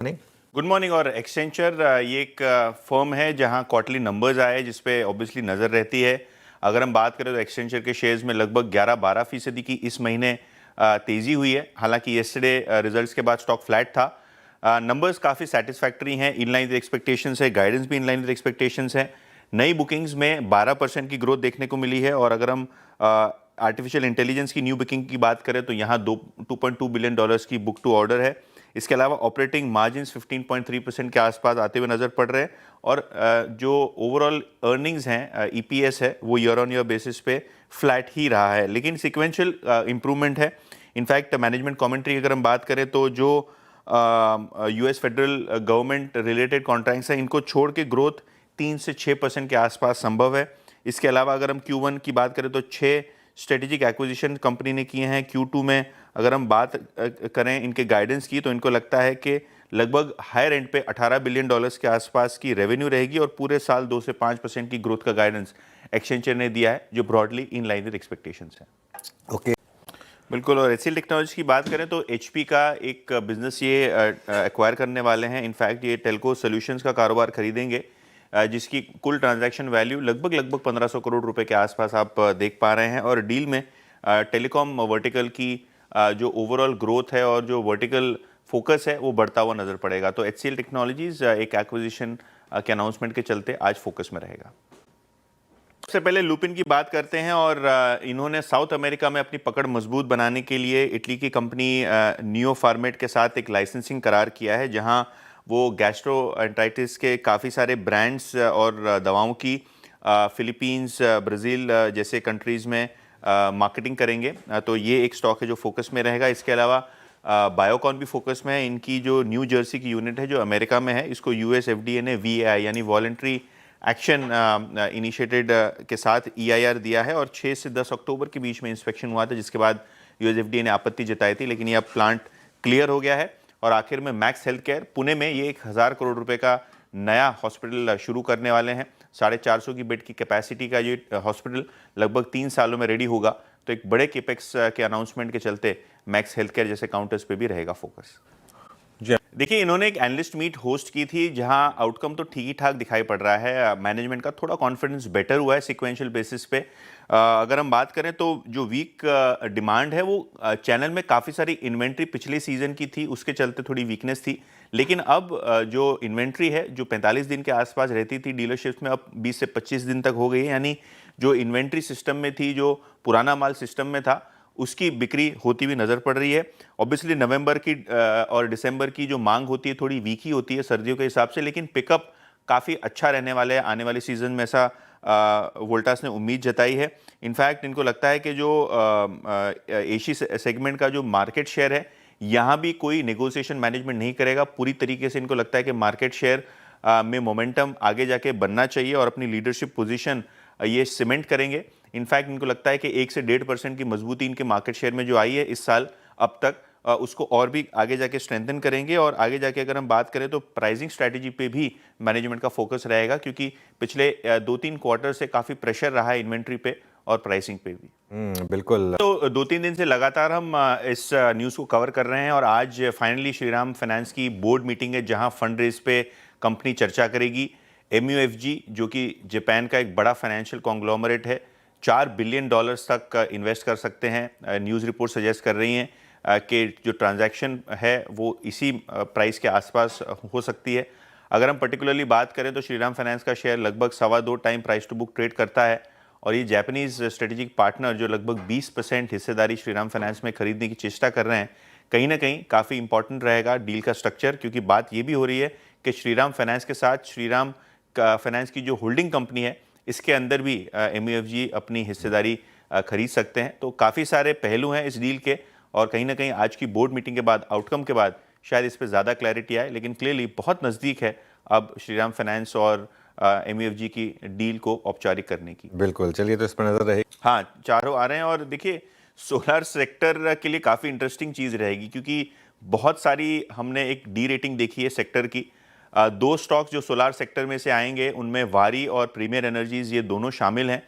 नहीं। Good morning. और एक्सचेंचर ये एक फर्म है जहां क्वार्टरली नंबर्स आए जिस पे ऑब्वियसली नज़र रहती है। अगर हम बात करें तो एक्सचेंचर के शेयर्स में लगभग 11-12% की इस महीने तेज़ी हुई है। हालांकि येस्टरडे रिजल्ट्स के बाद स्टॉक फ्लैट था। नंबर्स काफ़ी सेटिस्फैक्ट्री हैं, इन लाइन विद एक्सपेक्टेशंस है, गाइडेंस भी इन लाइन विद एक्सपेक्टेशंस है। नई बुकिंग्स में 12% की ग्रोथ देखने को मिली है। और अगर हम आर्टिफिशियल इंटेलिजेंस की न्यू बुकिंग की बात करें तो यहाँ 2.2 बिलियन डॉलर्स की बुक टू ऑर्डर है। इसके अलावा ऑपरेटिंग मार्जिन्स 15.3% के आसपास आते हुए नजर पड़ रहे हैं। और जो ओवरऑल अर्निंग्स हैं, ईपीएस है, वो ईयर ऑन ईयर बेसिस पे फ्लैट ही रहा है, लेकिन सिक्वेंशियल इंप्रूवमेंट है। इनफैक्ट मैनेजमेंट कमेंट्री अगर हम बात करें तो जो US federal government related contracts हैं, इनको छोड़ के ग्रोथ 3 से 6% के आसपास संभव है। इसके अलावा अगर हम Q1 की बात करें तो 6 स्ट्रेटेजिक एक्विजिशन कंपनी ने किए हैं। Q2 में अगर हम बात करें इनके गाइडेंस की तो इनको लगता है कि लगभग हायर एंड पे 18 बिलियन डॉलर्स के आसपास की रेवेन्यू रहेगी और पूरे साल 2 से 5% की ग्रोथ का गाइडेंस एक्सचेंजर ने दिया है, जो broadly in line with expectations है। ओके। बिल्कुल। और एचसीएल टेक्नोलॉजी की बात करें तो एचपी का एक बिजनेस ये एक्वायर करने वाले हैं। इनफैक्ट ये टेलको सॉल्यूशंस का कारोबार खरीदेंगे, जिसकी कुल ट्रांजैक्शन वैल्यू लगभग 1500 करोड़ रुपए के आसपास आप देख पा रहे हैं। और डील में टेलीकॉम वर्टिकल की जो ओवरऑल ग्रोथ है और जो वर्टिकल फोकस है वो बढ़ता हुआ नजर पड़ेगा। तो एचसीएल टेक्नोलॉजीज एक एक्विजिशन के अनाउंसमेंट के चलते आज फोकस में रहेगा। सबसे पहले लुपिन की बात करते हैं। और इन्होंने साउथ अमेरिका में अपनी पकड़ मजबूत बनाने के लिए इटली की कंपनी नियो फार्मेट के साथ एक लाइसेंसिंग करार किया है, जहां वो गैस्ट्रोएंटराइटिस के काफ़ी सारे ब्रांड्स और दवाओं की फिलीपींस, ब्राज़ील जैसे कंट्रीज़ में मार्केटिंग करेंगे। तो ये एक स्टॉक है जो फोकस में रहेगा। इसके अलावा बायोकॉन भी फोकस में है। इनकी जो न्यू जर्सी की यूनिट है जो अमेरिका में है, इसको यूएस एफडीए ने वीएआई यानी वॉलंटरी एक्शन इनिशिएटेड के साथ ईआईआर दिया है। और 6 से 10 अक्टूबर के बीच में इंस्पेक्शन हुआ था, जिसके बाद यूएस एफडीए ने आपत्ति जताई थी, लेकिन ये अब प्लांट क्लियर हो गया है। और आखिर में मैक्स हेल्थ केयर पुणे में ये 1000 करोड़ रुपए का नया हॉस्पिटल शुरू करने वाले हैं। 450 की बेड की कैपेसिटी का ये हॉस्पिटल लगभग 3 सालों में रेडी होगा। तो एक बड़े केपेक्स के अनाउंसमेंट के चलते मैक्स हेल्थ केयर जैसे काउंटर्स पे भी रहेगा फोकस। देखिए, इन्होंने एक एनालिस्ट मीट होस्ट की थी जहां आउटकम तो ठीक ही ठाक दिखाई पड़ रहा है। मैनेजमेंट का थोड़ा कॉन्फिडेंस बेटर हुआ है सिक्वेंशियल बेसिस पे। अगर हम बात करें तो जो वीक डिमांड है वो चैनल में काफ़ी सारी इन्वेंट्री पिछले सीजन की थी, उसके चलते थोड़ी वीकनेस थी। लेकिन अब जो इन्वेंट्री है जो 45 दिन के आसपास रहती थी डीलरशिप्स में, अब 20 से 25 दिन तक हो गई है। यानी जो इन्वेंट्री सिस्टम में थी, जो पुराना माल सिस्टम में था, उसकी बिक्री होती हुई नजर पड़ रही है। ऑब्वियसली नवंबर की और दिसंबर की जो मांग होती है थोड़ी वीक ही होती है सर्दियों के हिसाब से, लेकिन पिकअप काफ़ी अच्छा रहने वाले है आने वाले सीजन में, ऐसा वोल्टास ने उम्मीद जताई है। इनफैक्ट इनको लगता है कि जो एसी सेगमेंट का जो मार्केट शेयर है, यहाँ भी कोई नेगोशिएशन मैनेजमेंट नहीं करेगा। पूरी तरीके से इनको लगता है कि मार्केट शेयर में मोमेंटम आगे जाके बनना चाहिए और अपनी लीडरशिप पोजीशन ये सीमेंट करेंगे। इनफैक्ट इनको लगता है कि 1 से 1.5% की मजबूती इनके मार्केट शेयर में जो आई है इस साल अब तक, उसको और भी आगे जाके स्ट्रेंथन करेंगे। और आगे जाके अगर हम बात करें तो प्राइसिंग स्ट्रैटेजी पे भी मैनेजमेंट का फोकस रहेगा, क्योंकि पिछले 2-3 क्वार्टर से काफ़ी प्रेशर रहा है इन्वेंट्री पे और प्राइसिंग पे भी। बिल्कुल। तो 2-3 दिन से लगातार हम इस न्यूज़ को कवर कर रहे हैं और आज फाइनली श्रीराम फाइनेंस की बोर्ड मीटिंग है, जहां फंड रेज पे कंपनी चर्चा करेगी। MUFG जो कि जापान का एक बड़ा फाइनेंशियल कॉन्ग्लोमरेट है, $4 बिलियन तक इन्वेस्ट कर सकते हैं। न्यूज़ रिपोर्ट सजेस्ट कर रही हैं कि जो ट्रांजैक्शन है वो इसी प्राइस के आसपास हो सकती है। अगर हम पर्टिकुलरली बात करें तो श्रीराम फाइनेंस का शेयर लगभग 2.25 time price to book trade करता है। और ये जापानीज स्ट्रेटेजिक पार्टनर जो लगभग 20% हिस्सेदारी श्रीराम फाइनेंस में खरीदने की चेष्टा कर रहे हैं, कहीं ना कहीं काफ़ी इंपॉर्टेंट रहेगा डील का स्ट्रक्चर, क्योंकि बात ये भी हो रही है कि श्रीराम फाइनेंस के साथ श्रीराम फाइनेंस की जो होल्डिंग कंपनी है, इसके अंदर भी MUFG अपनी हिस्सेदारी खरीद सकते हैं। तो काफ़ी सारे पहलू हैं इस डील के, और कहीं ना कहीं आज की बोर्ड मीटिंग के बाद, आउटकम के बाद शायद इस पर ज़्यादा क्लैरिटी आए, लेकिन क्लियरली बहुत नज़दीक है अब श्रीराम फाइनेंस और MUFG की डील को औपचारिक करने की। बिल्कुल, चलिए तो इस पर नजर रहे। हाँ, चारों आ रहे हैं। और देखिए, सोलर सेक्टर के लिए काफ़ी इंटरेस्टिंग चीज़ रहेगी, क्योंकि बहुत सारी हमने एक डी रेटिंग देखी है सेक्टर की। 2 स्टॉक्स जो सोलार सेक्टर में से आएंगे उनमें वारी और प्रीमियर एनर्जीज, ये दोनों शामिल हैं।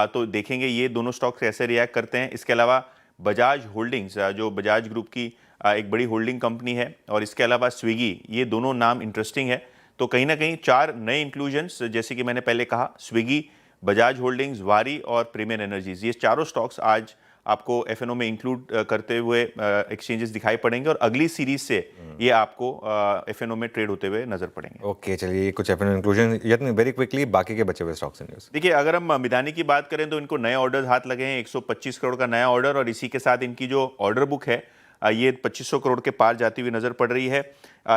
तो देखेंगे ये दोनों स्टॉक्स कैसे रिएक्ट करते हैं। इसके अलावा बजाज होल्डिंग्स, जो बजाज ग्रुप की एक बड़ी होल्डिंग कंपनी है, और इसके अलावा स्विगी, ये दोनों नाम इंटरेस्टिंग है। तो कहीं ना कहीं 4 नए इंक्लूजन्स, जैसे कि मैंने पहले कहा, स्विगी, बजाज होल्डिंग्स, वारी और प्रीमियर एनर्जीज, ये चारों स्टॉक्स आज आपको एफएनओ में इंक्लूड करते हुए एक्सचेंजेस दिखाई पड़ेंगे, और अगली सीरीज से ये आपको एफएनओ में ट्रेड होते हुए नजर पड़ेंगे। ओके, चलिए ये कुछ अपने इंक्लूजन यत्न वेरी क्विकली बाकी के बचे हुए स्टॉक्स एंड न्यूज़। देखिए, अगर हम मिदानी की बात करें तो इनको नए ऑर्डर्स हाथ लगे हैं, 125 करोड़ का नया ऑर्डर, और इसी के साथ इनकी जो ऑर्डर बुक है ये 2500 करोड़ के पार जाती हुई नजर पड़ रही है।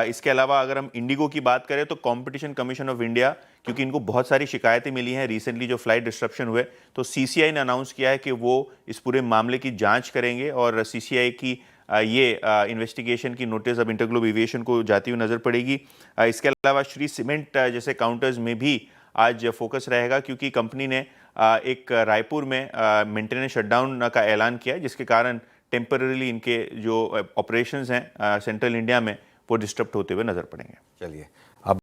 इसके अलावा अगर हम इंडिगो की बात करें तो कंपटीशन कमीशन ऑफ इंडिया, क्योंकि इनको बहुत सारी शिकायतें मिली हैं रिसेंटली जो फ्लाइट डिस्ट्रप्शन हुए, तो सीसीआई ने अनाउंस किया है कि वो इस पूरे मामले की जांच करेंगे, और सीसीआई की ये इन्वेस्टिगेशन की नोटिस अब इंटरग्लोब एविएशन को जाती हुई नजर पड़ेगी। इसके अलावा श्री सीमेंट जैसे काउंटर्स में भी आज फोकस रहेगा, क्योंकि कंपनी ने एक रायपुर में मेंटेनेंस शटडाउन का ऐलान किया है, जिसके कारण टेम्पररीली इनके जो ऑपरेशंस हैं सेंट्रल इंडिया में वो डिस्टर्ब होते हुए नजर पड़ेंगे। चलिए।